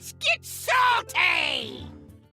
Let's get salty! Hey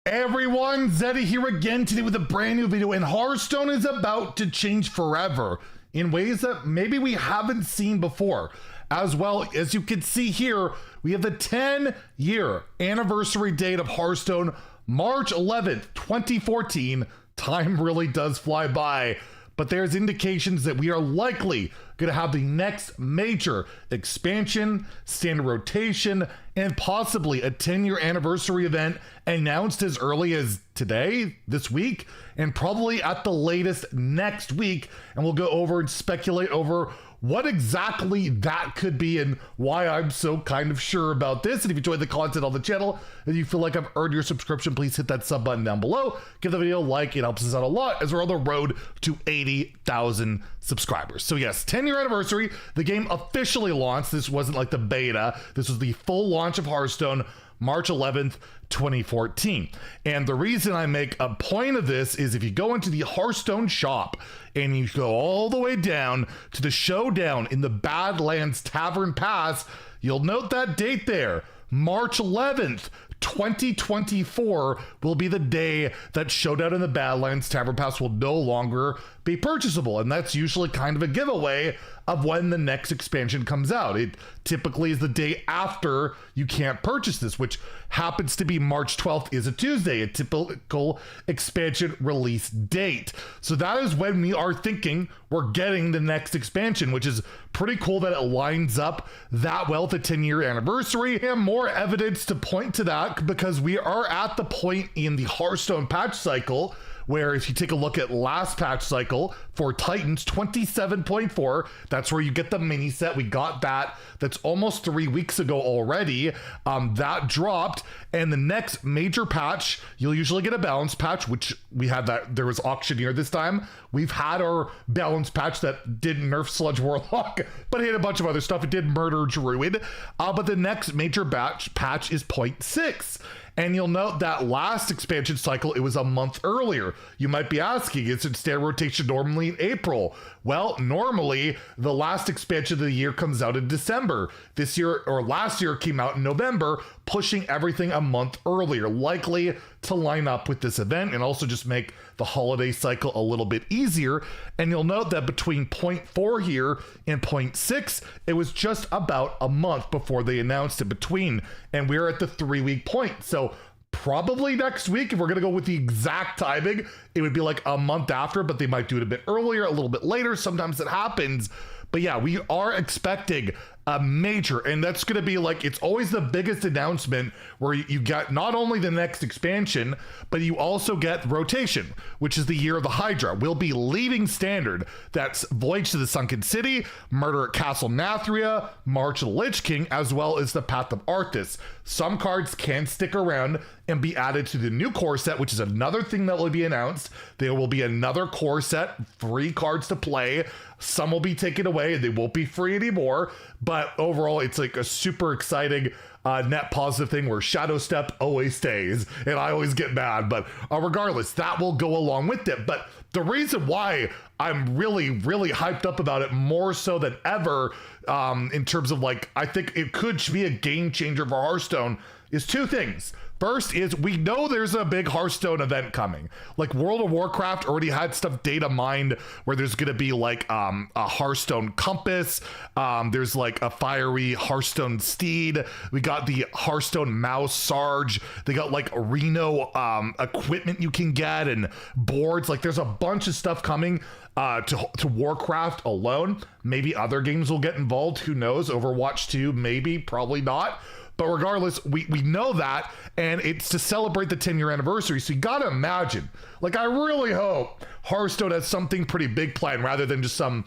everyone, Zeddy here again today with a brand new video, and Hearthstone is about to change forever in ways that maybe we haven't seen before. As well, as you can see here, we have the 10-year anniversary date of Hearthstone, March 11th, 2014. Time really does fly by, but there's indications that we are likely going to have the next major expansion, standard rotation, and possibly a 10-year anniversary event announced as early as today, this week, and probably at the latest next week. And we'll go over and speculate over what exactly that could be and why I'm so kind of sure about this. And if you enjoyed the content on the channel and you feel like I've earned your subscription, please hit that sub button down below. Give the video a like. It helps us out a lot as we're on the road to 80,000 subscribers. So yes, 10-year anniversary. The game officially launched. This wasn't like the beta. This was the full launch of Hearthstone, March 11th, 2014. And the reason I make a point of this is if you go into the Hearthstone shop and you go all the way down to the showdown in the Badlands Tavern Pass, you'll note that date there, March 11th, 2024 will be the day that Showdown in the Badlands Tavern Pass will no longer be purchasable. And that's usually kind of a giveaway of when the next expansion comes out. It typically is the day after you can't purchase this, which happens to be March 12th is a Tuesday, a typical expansion release date. So that is when we are thinking we're getting the next expansion, which is pretty cool that it lines up that well with the 10-year anniversary. And more evidence to point to that because we are at the point in the Hearthstone patch cycle where if you take a look at last patch cycle for Titans 27.4, that's where you get the mini set. We got that. That's almost 3 weeks ago already. That dropped, and the next major patch, you'll usually get a balance patch, which we had that. There was Auctioneer this time. We've had our balance patch that didn't nerf Sludge Warlock, but it had a bunch of other stuff. It did murder Druid, but the next major patch is 0.6. And you'll note that last expansion cycle, it was a month earlier. You might be asking, is it standard rotation normally in April? Well, normally the last expansion of the year comes out in December. This year, or last year, came out in November, pushing everything a month earlier, likely to line up with this event and also just make the holiday cycle a little bit easier. And you'll note that between 0.4 here and 0.6, it was just about a month before they announced it between, and we're at the 3-week point. So probably next week, if we're gonna go with the exact timing, it would be like a month after, but they might do it a bit earlier, a little bit later. Sometimes it happens. But yeah, we are expecting a major, and that's going to be like, it's always the biggest announcement where you get not only the next expansion, but you also get rotation, which is the year of the Hydra. We'll be leaving standard. That's Voyage to the Sunken City, Murder at Castle Nathria, March of the Lich King, as well as the Path of Arthas. Some cards can stick around and be added to the new core set, which is another thing that will be announced. There will be another core set, free cards to play. Some will be taken away and they won't be free anymore. But overall, it's like a super exciting net positive thing where Shadow Step always stays. And I always get mad, but regardless, that will go along with it. But the reason why I'm really, really hyped up about it more so than ever in terms of like, I think it could be a game changer for Hearthstone is two things. First is we know there's a big Hearthstone event coming. Like World of Warcraft already had stuff data mined where there's going to be like a Hearthstone compass. There's like a fiery Hearthstone steed. We got the Hearthstone mouse Sarge. They got like Reno equipment you can get and boards. Like there's a bunch of stuff coming to Warcraft alone. Maybe other games will get involved. Who knows? Overwatch 2, maybe, probably not. But regardless, we know that, and it's to celebrate the 10-year anniversary. So you gotta imagine, like I really hope Hearthstone has something pretty big planned rather than just some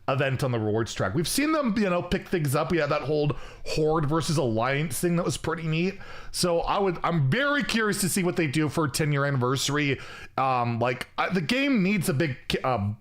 event on the rewards track. We've seen them, you know, pick things up. We had that whole Horde versus Alliance thing that was pretty neat. So I'm very curious to see what they do for a 10-year anniversary. The game needs a big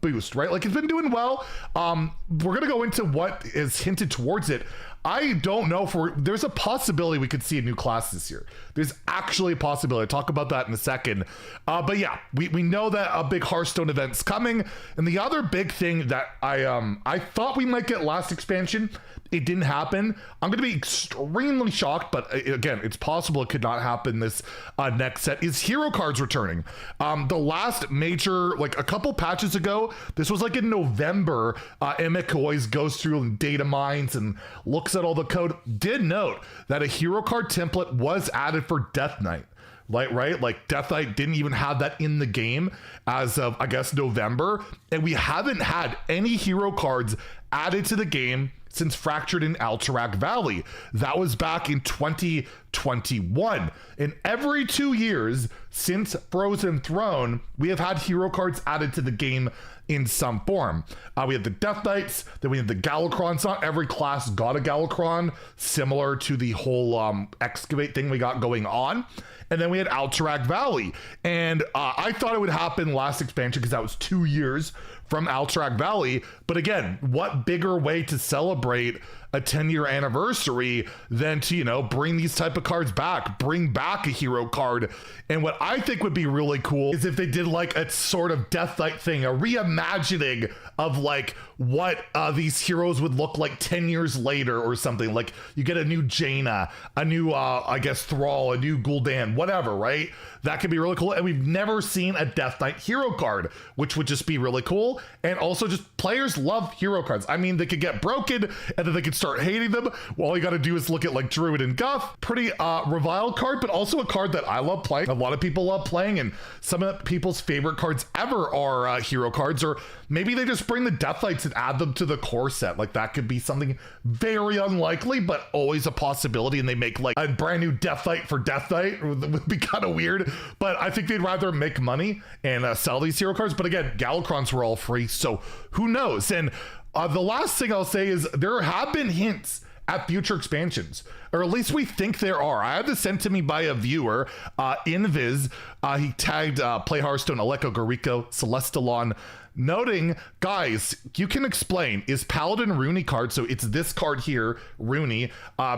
boost, right? Like it's been doing well. We're gonna go into what is hinted towards it. I don't know there's a possibility we could see a new class this year. There's actually a possibility. I'll talk about that in a second. But yeah, we know that a big Hearthstone event's coming. And the other big thing that I thought we might get last expansion it didn't happen. I'm going to be extremely shocked, but again, it's possible it could not happen this next set. Is hero cards returning? The last major, like a couple patches ago, this was like in November, Emic always goes through and data mines and looks at all the code. Did note that a hero card template was added for Death Knight. Like Death Knight didn't even have that in the game as of, I guess, November. And we haven't had any hero cards added to the game since Fractured in Alterac Valley. That was back in 2021. And every 2 years since Frozen Throne, we have had hero cards added to the game in some form. We had the Death Knights, then we had the Galacrons. Not every class got a Galacron, similar to the whole excavate thing we got going on. And then we had Alterac Valley. And I thought it would happen last expansion because that was 2 years from Alterac Valley. But again, what bigger way to celebrate a 10-year anniversary than to, you know, bring these type of cards back, bring back a hero card. And what I think would be really cool is if they did like a sort of Death Knight thing, a reimagining of like what these heroes would look like 10 years later or something. Like you get a new Jaina, a new, I guess, Thrall, a new Gul'dan, whatever, right? That could be really cool. And we've never seen a Death Knight hero card, which would just be really cool. And also just players love hero cards. I mean, they could get broken and then they could start hating them. Well, all you got to do is look at like Druid and Guff. Pretty reviled card, but also a card that I love playing. A lot of people love playing, and some of people's favorite cards ever are hero cards, or maybe they just bring the Death Knights and add them to the core set. Like that could be something very unlikely, but always a possibility. And they make like a brand new Death Knight for Death Knight. It would be kind of weird, but I think they'd rather make money and sell these hero cards. But again, Galacrons were all free, so who knows? And the last thing I'll say is there have been hints at future expansions, or at least we think there are. I had this sent to me by a viewer, Invis. He tagged Play Hearthstone, Aleko, Gariko, Celestalon, noting, guys, you can explain, is Paladin Rooney card, so it's this card here, Rooney,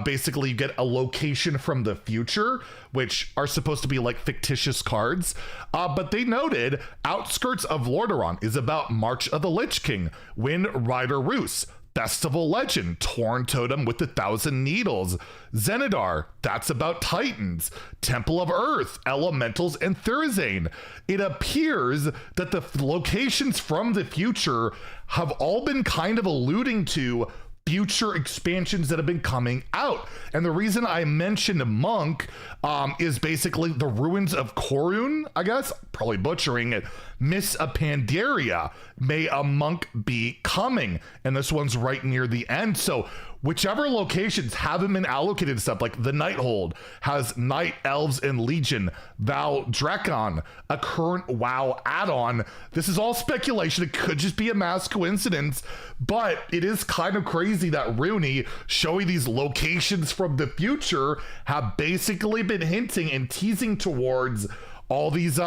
basically you get a location from the future, which are supposed to be like fictitious cards, but they noted Outskirts of Lordaeron is about March of the Lich King, Wind Rider Roos, Festival Legend, Torn Totem with 1,000 Needles, Zenidar, that's about Titans, Temple of Earth, Elementals, and Thurzane. It appears that the locations from the future have all been kind of alluding to future expansions that have been coming out. And the reason I mentioned Monk is basically the ruins of Korun, I guess, probably butchering it. Miss a Pandaria, may a monk be coming? And this one's right near the end. So whichever locations haven't been allocated stuff, like the Nighthold has Night Elves and Legion, Val Drekon, a current WoW add-on. This is all speculation. It could just be a mass coincidence, but it is kind of crazy that Rooney showing these locations from the future have basically been hinting and teasing towards all these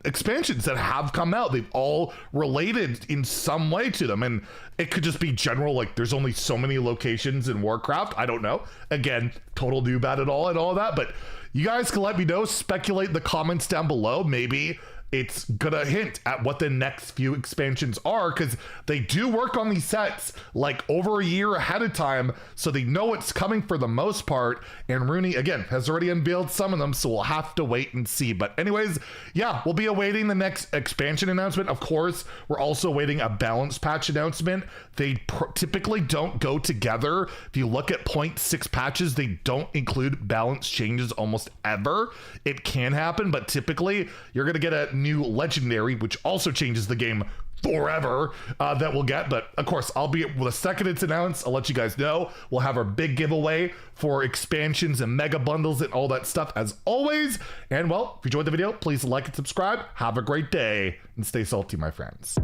expansions that have come out. They've all related in some way to them, and it could just be general, like there's only so many locations in Warcraft. I don't know. Again, total noob at it all and all that, but you guys can let me know, speculate in the comments down below. Maybe it's gonna hint at what the next few expansions are, because they do work on these sets like over a year ahead of time, so they know it's coming for the most part. And Rooney, again, has already unveiled some of them, so we'll have to wait and see. But anyways, yeah, we'll be awaiting the next expansion announcement. Of course, we're also awaiting a balance patch announcement. They typically don't go together. If you look at 0.6 patches, they don't include balance changes almost ever. It can happen, but typically you're gonna get a new legendary, which also changes the game forever, that we'll get. But of course, I'll be the second it's announced, I'll let you guys know. We'll have our big giveaway for expansions and mega bundles and all that stuff as always. And well, if you enjoyed the video, please like and subscribe. Have a great day and stay salty, my friends.